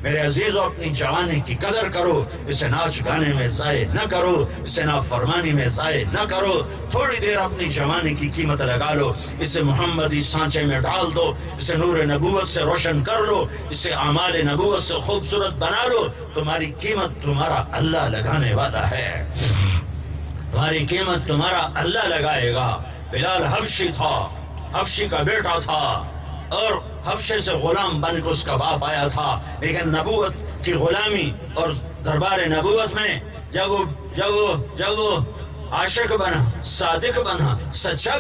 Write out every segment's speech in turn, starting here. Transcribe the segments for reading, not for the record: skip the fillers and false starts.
میرے عزیزوں، اپنی جوانی کی قدر کرو، اسے ناچ گانے میں ضائع نہ کرو، اسے نافرمانی میں ضائع نہ کرو۔ تھوڑی دیر اپنی جوانی کی قیمت لگا لو، اسے محمدی سانچے میں ڈال دو، اسے نور نبوت سے روشن کر لو، اسے اعمال نبوت سے خوبصورت بنا لو۔ تمہاری قیمت تمہارا اللہ لگانے والا ہے، تمہاری قیمت تمہارا اللہ لگائے گا۔ بلال حبشی تھا، حبشی کا بیٹا تھا، اور حبشے سے غلام بن کے اس کا باپ آیا تھا، لیکن نبوت کی غلامی اور دربار نبوت میں جب وہ عاشق بنا، صادق بنا، سچا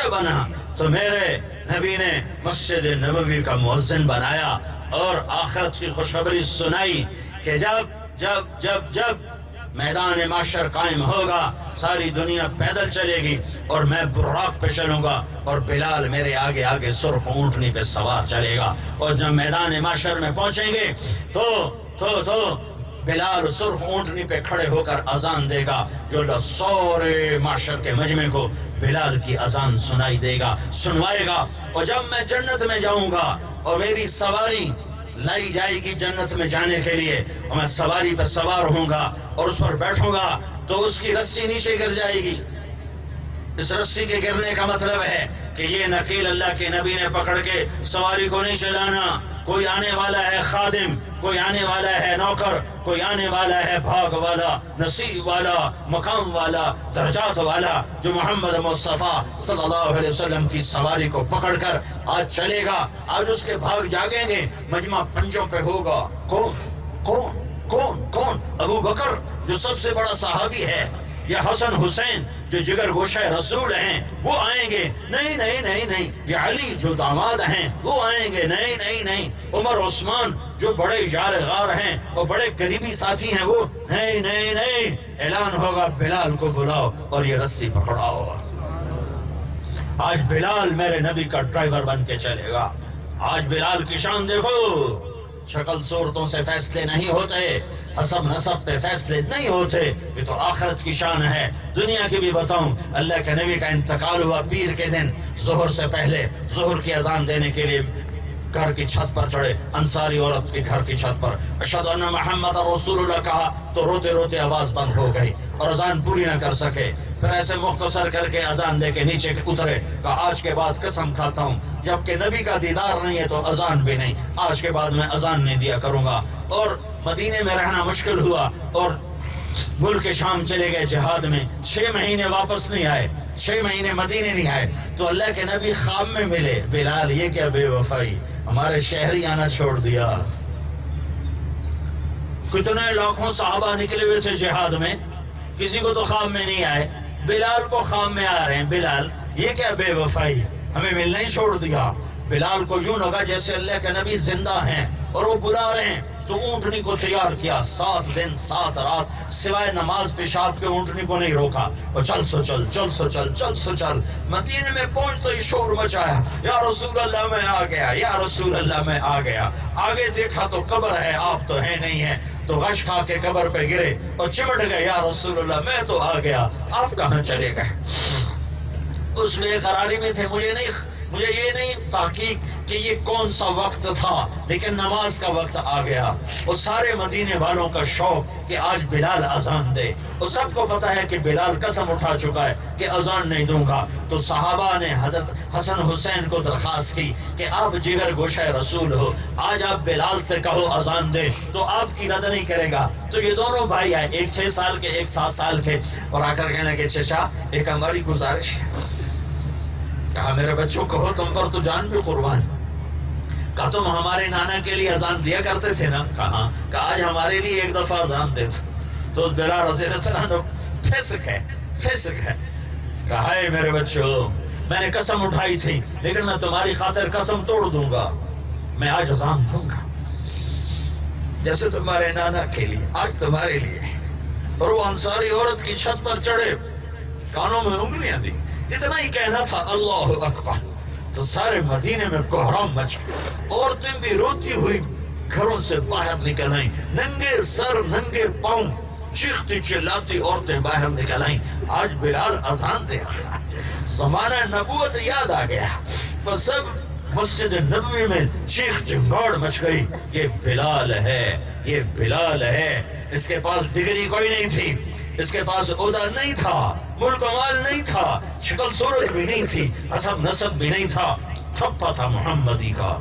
بنا تو میرے نبی نے مسجد نبوی کا مؤذن بنایا اور آخرت کی خوشخبری سنائی کہ جب میدان معاشر قائم ہوگا، ساری دنیا پیدل چلے گی اور میں براق پہ چلوں گا اور بلال میرے آگے آگے سرخ اونٹنی پہ سوار چلے گا، اور جب میدان معاشر میں پہنچیں گے تو بلال سرخ اونٹنی پہ کھڑے ہو کر اذان دے گا، جو سورے معاشر کے مجمع کو بلال کی اذان سنوائے گا۔ اور جب میں جنت میں جاؤں گا اور میری سواری لائی جائے گی جنت میں جانے کے لیے، اور میں سواری پر سوار ہوں گا اور اس پر بیٹھوں گا تو اس کی رسی نیچے گر جائے گی۔ اس رسی کے گرنے کا مطلب ہے کہ یہ نکیل اللہ کے نبی نے پکڑ کے سواری کو نہیں چلانا۔ کوئی آنے والا ہے خادم، کوئی آنے والا ہے نوکر، کوئی آنے والا ہے بھاگ والا، نصیب والا، مقام والا، درجات والا، جو محمد مصطفیٰ صلی اللہ علیہ وسلم کی سواری کو پکڑ کر آج چلے گا۔ آج اس کے بھاگ جاگیں گے، مجمع پنجوں پہ ہوگا۔ کون؟ ابو بکر جو سب سے بڑا صحابی ہے، یا حسن حسین جو جگر گوشہ رسول ہیں وہ آئیں گے؟ نہیں۔ یہ علی جو داماد ہیں وہ آئیں گے؟ نہیں۔ عمر عثمان جو بڑے یار غار ہیں اور بڑے قریبی ساتھی ہیں وہ؟ نہیں۔ اعلان ہوگا بلال کو بلاؤ اور یہ رسی پکڑاؤ۔ آج بلال میرے نبی کا ڈرائیور بن کے چلے گا۔ آج بلال کی شان دیکھو، شکل صورتوں سے فیصلے نہیں ہوتے، حسب نسب پہ فیصلے نہیں ہوتے، یہ تو آخرت کی شان ہے۔ دنیا کی بھی بتاؤں، اللہ کے نبی کا انتقال ہوا پیر کے دن، ظہر سے پہلے ظہر کی اذان دینے کے لیے گھر کی چھت پر چڑھے، انصاری عورت کے گھر کی چھت پر اشہد ان محمد رسول اللہ کہا تو روتے روتے آواز بند ہو گئی اور اذان پوری نہ کر سکے۔ پھر ایسے مختصر کر کے اذان دے کے نیچے اترے، کہا آج کے بعد قسم کھاتا ہوں جبکہ نبی کا دیدار نہیں ہے تو اذان بھی نہیں، آج کے بعد میں اذان نہیں دیا کروں گا۔ اور مدینے میں رہنا مشکل ہوا اور ملک شام چلے گئے جہاد میں، 6 مہینے واپس نہیں آئے، 6 مہینے مدینے نہیں آئے تو اللہ کے نبی خواب میں ملے۔ بلال یہ کیا بے وفائی، ہمارے شہری آنا چھوڑ دیا۔ کتنے لاکھوں صحابہ نکلے ہوئے تھے جہاد میں، کسی کو تو خواب میں نہیں آئے، بلال کو خواب میں آ رہے ہیں۔ بلال یہ کیا بے وفائی، ہمیں ملنا ہی چھوڑ دیا۔ بلال کو یوں لگا جیسے اللہ کے نبی زندہ ہیں اور وہ بلا رہے ہیں، تو اونٹنی کو تیار کیا، 7 دن 7 رات سوائے نماز پیشاب کے اونٹنی کو نہیں روکا، اور چل سو چل۔ مدینے میں پہنچ تو یہ شور مچایا، یا رسول اللہ میں آ گیا، یا رسول اللہ میں آ گیا۔ آگے دیکھا تو قبر ہے، آپ تو ہے نہیں ہے، تو غش کھا کے قبر پہ گرے اور چمٹ گئے، یا رسول اللہ میں تو آ گیا، آپ کہاں چلے گئے؟ اس میں قراری میں تھے، مجھے یہ نہیں تحقیق کہ یہ کون سا وقت تھا، لیکن نماز کا وقت آ گیا۔ اور سارے مدینے والوں کا شوق کہ آج بلال اذان دے، اور سب کو پتا ہے کہ بلال قسم اٹھا چکا ہے کہ اذان نہیں دوں گا۔ تو صحابہ نے حضرت حسن حسین کو درخواست کی کہ آپ جگر گوشہ رسول ہو، آج آپ بلال سے کہو اذان دے تو آپ کی رد نہیں کرے گا۔ تو یہ دونوں بھائی آئے، ایک 6 سال کے، ایک 7 سال کے، اور آ کر کہنے کہ چچا ایک ہماری گزارش ہے۔ کہا میرے بچوں کہو، تم پر تو جان بھی قربان۔ کہا تم ہمارے نانا کے لیے اذان دیا کرتے تھے نا؟ کہا آج ہمارے لیے ایک دفعہ اذان دے دو۔ تو بلال رضی اللہ عنہ فسق ہے۔ کہا ہے میرے بچوں، میں نے قسم اٹھائی تھی لیکن میں تمہاری خاطر قسم توڑ دوں گا، میں آج اذان دوں گا جیسے تمہارے نانا کے لیے آج تمہارے لیے۔ اور وہ انصاری عورت کی چھت پر چڑھے، کانوں میں انگلیاں دی، اتنا ہی کہنا تھا اللہ اکبر، تو سارے مدینے میں کوہرام مچ گیا۔ عورتیں بھی روتی ہوئی گھروں سے باہر نکل آئیں، ننگے سر ننگے پاؤں، چیختی چلاتی عورتیں باہر نکل آئیں. آج بلال اذان دے رہا ہے. زمانہ نبوت یاد آ گیا. تو سب مسجد نبوی میں چیخ چنگاڑ مچ گئی. یہ بلال ہے، یہ بلال ہے. اس کے پاس ڈگری کوئی نہیں تھی، اس کے پاس عہدہ نہیں تھا، ملک و مال نہیں تھا، شکل صورت بھی نہیں تھی، حسب نسب بھی نہیں تھا، ٹھپا تھا محمدی کا.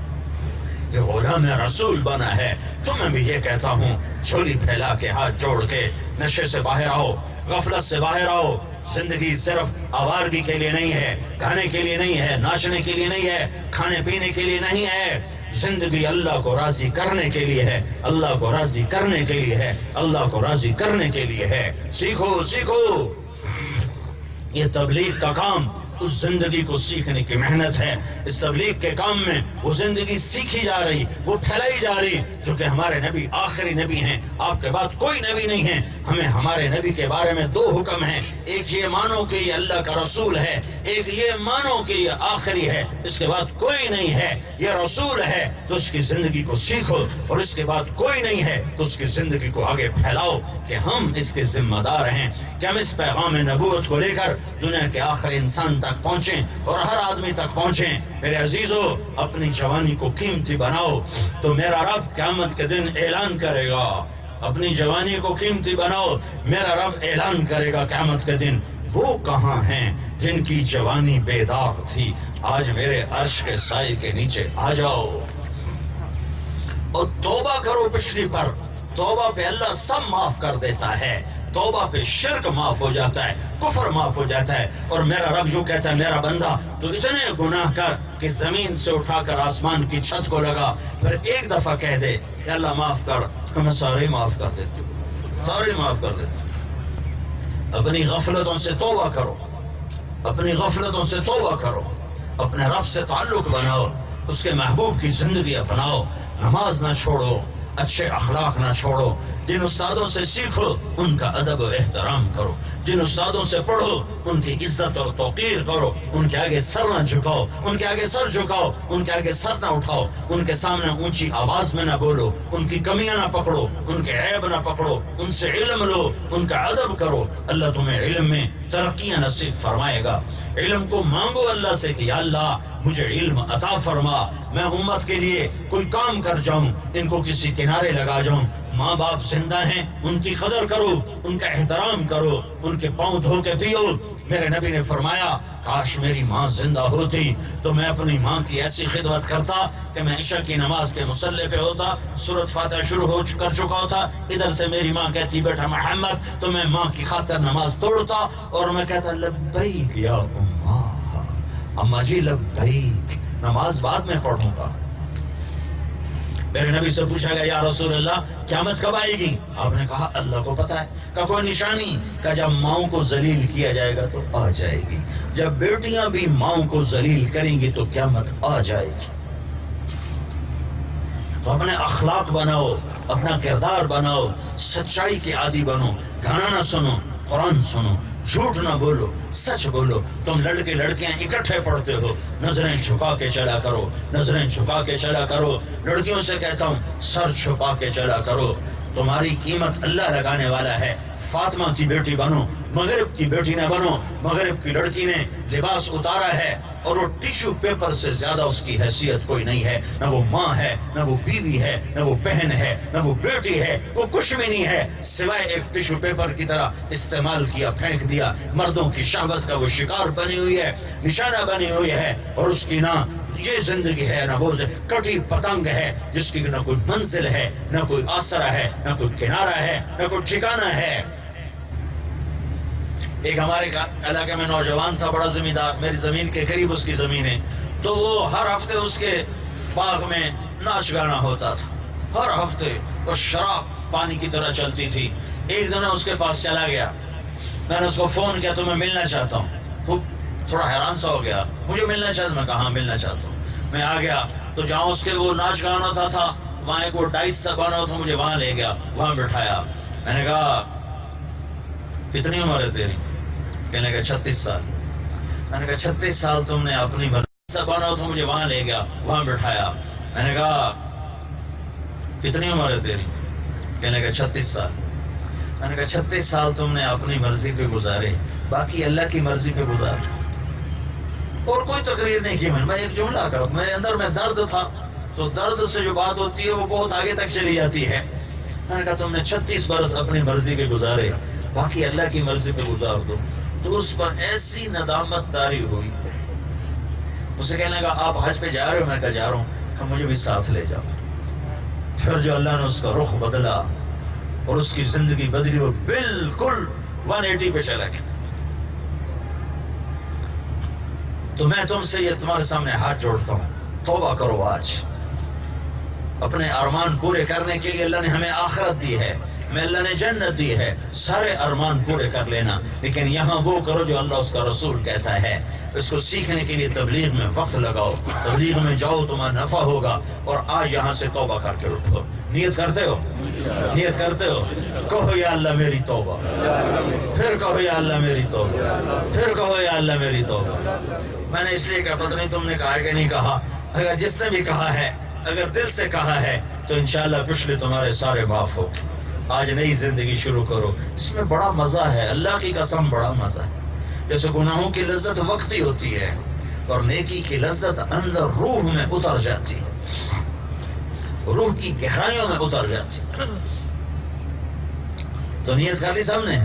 یہ غلام رسول بنا ہے. تو میں بھی یہ کہتا ہوں، جھولی پھیلا کے ہاتھ جوڑ کے نشے سے باہر آؤ، غفلت سے باہر آؤ. زندگی صرف آوارگی کے لیے نہیں ہے، گانے کے لیے نہیں ہے، ناچنے کے لیے نہیں ہے، کھانے پینے کے لیے نہیں ہے. زندگی اللہ کو راضی کرنے کے لیے ہے، اللہ کو راضی کرنے کے لیے ہے، اللہ کو راضی کرنے کے لیے ہے. سیکھو سیکھو. یہ تبلیغ کا کام اس زندگی کو سیکھنے کی محنت ہے. اس تبلیغ کے کام میں وہ زندگی سیکھی جا رہی، وہ پھیلائی جا رہی. چونکہ ہمارے نبی آخری نبی ہیں، آپ کے بعد کوئی نبی نہیں ہے. ہمیں ہمارے نبی کے بارے میں دو حکم ہیں. ایک یہ مانو کہ یہ اللہ کا رسول ہے، ایک یہ مانو کہ یہ آخری ہے، اس کے بعد کوئی نہیں ہے. یہ رسول ہے تو اس کی زندگی کو سیکھو، اور اس کے بعد کوئی نہیں ہے تو اس کی زندگی کو آگے پھیلاؤ کہ ہم اس کے ذمہ دار ہیں، کہ ہم اس پیغام نبوت کو لے کر دنیا کے آخری انسان تک پہنچیں اور ہر آدمی تک پہنچیں. میرے عزیزو، اپنی جوانی کو قیمتی بناؤ تو میرا رب قیامت کے دن اعلان کرے گا. اپنی جوانی کو قیمتی بناؤ، میرا رب اعلان کرے گا قیامت کے دن، وہ کہاں ہیں جن کی جوانی بے داغ تھی، آج میرے عرش کے سائے کے نیچے آ جاؤ اور توبہ کرو پچھلی پر. توبہ پہ اللہ سب معاف کر دیتا ہے. توبہ پہ شرک معاف ہو جاتا ہے، کفر معاف ہو جاتا ہے. اور میرا رب یوں کہتا ہے، میرا بندہ تو اتنے گناہ کر کہ زمین سے اٹھا کر آسمان کی چھت کو لگا، پھر ایک دفعہ کہہ دے کہ اللہ معاف کر، تو میں سارے معاف کر دیتا ہوں، سارے معاف کر دیتا ہوں. اپنی غفلتوں سے توبہ کرو، اپنی غفلتوں سے توبہ کرو، اپنے رب سے تعلق بناؤ، اس کے محبوب کی زندگی اپناؤ. نماز نہ چھوڑو، اچھے اخلاق نہ چھوڑو. جن استادوں سے سیکھو ان کا ادب و احترام کرو. جن استادوں سے پڑھو ان کی عزت اور توقیر کرو. ان کے آگے سر نہ جھکاؤ، ان کے آگے سر جھکاؤ، ان کے آگے سر نہ اٹھاؤ. ان کے سامنے اونچی آواز میں نہ بولو، ان کی کمیاں نہ پکڑو، ان کے عیب نہ پکڑو. ان سے علم لو، ان کا ادب کرو. اللہ تمہیں علم میں ترقیاں نصیب فرمائے گا. علم کو مانگو اللہ سے کہ یا اللہ مجھے علم عطا فرما، میں امت کے لیے کوئی کام کر جاؤں، ان کو کسی کنارے لگا جاؤں. ماں باپ زندہ ہیں، ان کی قدر کرو، ان کا احترام کرو، ان کے پاؤں دھو کے پیو. میرے نبی نے فرمایا، کاش میری ماں زندہ ہوتی تو میں اپنی ماں کی ایسی خدمت کرتا کہ میں عشاء کی نماز کے مصلی پہ ہوتا، سورۃ فاتحہ شروع کر چکا ہوتا، ادھر سے میری ماں کہتی بیٹا محمد، تو میں ماں کی خاطر نماز توڑتا اور میں کہتا لبیک یا اماں جی لبیک، نماز بعد میں پڑھوں گا. میرے نبی سے پوچھا گیا یا رسول اللہ قیامت کب آئے گی؟ آپ نے کہا اللہ کو پتا ہے. کا کوئی نشانی؟ کہ جب ماؤں کو ذلیل کیا جائے گا تو آ جائے گی. جب بیٹیاں بھی ماؤں کو ذلیل کریں گی تو قیامت آ جائے گی. تو اپنے اخلاق بناؤ، اپنا کردار بناؤ، سچائی کے عادی بنو. گانا نہ سنو، قرآن سنو، جھوٹ نہ بولو، سچ بولو. تم لڑکے لڑکیاں اکٹھے پڑھتے ہو، نظریں چھپا کے چلا کرو، نظریں چھپا کے چلا کرو. لڑکیوں سے کہتا ہوں سر چھپا کے چلا کرو. تمہاری قیمت اللہ لگانے والا ہے. فاطمہ کی بیٹی بنو، مغرب کی بیٹی نہ بنو. مغرب کی لڑکی نے لباس اتارا ہے اور وہ ٹیشو پیپر سے زیادہ اس کی حیثیت کوئی نہیں ہے. نہ وہ ماں ہے، نہ وہ بیوی ہے، نہ وہ بہن ہے، نہ وہ بیٹی ہے. وہ کچھ بھی نہیں ہے سوائے ایک ٹیشو پیپر کی طرح استعمال کیا، پھینک دیا. مردوں کی شہوت کا وہ شکار بنی ہوئی ہے، نشانہ بنی ہوئی ہے. اور اس کی نہ یہ زندگی ہے، نہ وہ کٹی پتنگ ہے جس کی نہ کوئی منزل ہے، نہ کوئی آسرا ہے، نہ کوئی کنارہ ہے، نہ کوئی ٹھکانہ ہے. ایک ہمارے علاقے میں نوجوان تھا، بڑا زمیندار، میری زمین کے قریب اس کی زمین ہے. تو وہ ہر ہفتے اس کے باغ میں ناچ گانا ہوتا تھا، ہر ہفتے. اور شراب پانی کی طرح چلتی تھی. ایک دن اس کے پاس چلا گیا، میں نے اس کو فون کیا تو میں ملنا چاہتا ہوں. وہ تھوڑا حیران سا ہو گیا، مجھے ملنا چاہتا. میں کہا ہاں ملنا چاہتا ہوں. میں آ گیا تو جہاں اس کے وہ ناچ گانا ہوتا تھا وہاں ایک وہ ڈائس سا بنا تھا، مجھے وہاں لے گیا، وہاں بٹھایا. میں نے کہا کتنی عمر ہے تیری؟ کہنے کا 36 سال. میں نے کہا 36 سال تم نے اپنی سا بنا تھا، مجھے وہاں لے گیا، وہاں بٹھایا. میں نے کہا کتنی عمر ہے تیری؟ کہنے کا 36 سال. میں نے کہا 36 سال تم نے اپنی مرضی پہ گزارے، باقی اللہ کی مرضی پہ گزار. اور کوئی تقریر نہیں کی میں ایک جملہ کروں، میرے اندر میں درد تھا، تو درد سے جو بات ہوتی ہے وہ بہت آگے تک چلی جاتی ہے. میں نے کہا تم نے 36 برس اپنی مرضی کے گزارے، باقی اللہ کی مرضی پہ گزار دو. تو اس پر ایسی ندامت طاری ہوئی. اسے کہنے لگا آپ حج پہ جا رہے ہو؟ میں نے کہا جا رہا ہوں. کہ مجھے بھی ساتھ لے جاؤ. پھر جو اللہ نے اس کا رخ بدلا اور اس کی زندگی بدلی، وہ بالکل 180 پہ چلا گیا. تو میں تم سے یہ تمہارے سامنے ہاتھ جوڑتا ہوں، توبہ کرو. آج اپنے ارمان پورے کرنے کے لیے اللہ نے ہمیں آخرت دی ہے، ہمیں اللہ نے جنت دی ہے، سارے ارمان پورے کر لینا، لیکن یہاں وہ کرو جو اللہ اس کا رسول کہتا ہے. اس کو سیکھنے کے لیے تبلیغ میں وقت لگاؤ، تبلیغ میں جاؤ، تمہارا نفع ہوگا. اور آج یہاں سے توبہ کر کے اٹھو. نیت کرتے ہو؟ نیت کرتے ہو؟ کہو یا اللہ میری توبہ، پھر کہو یا اللہ میری توبہ، پھر کہو یا اللہ میری توبہ. میں نے اس لیے کہا پتہ نہیں تم نے کہا کہ نہیں کہا. اگر جس نے بھی کہا ہے، اگر دل سے کہا ہے، تو انشاءاللہ پچھلے تمہارے سارے معاف ہو. آج نئی زندگی شروع کرو. اس میں بڑا مزہ ہے، اللہ کی قسم بڑا مزہ ہے. جیسے گناہوں کی لذت وقتی ہوتی ہے اور نیکی کی لذت اندر روح میں اتر جاتی ہے، روح کی گہرائیوں میں اتر جاتی ہے. تو نیت کر لی سب نے؟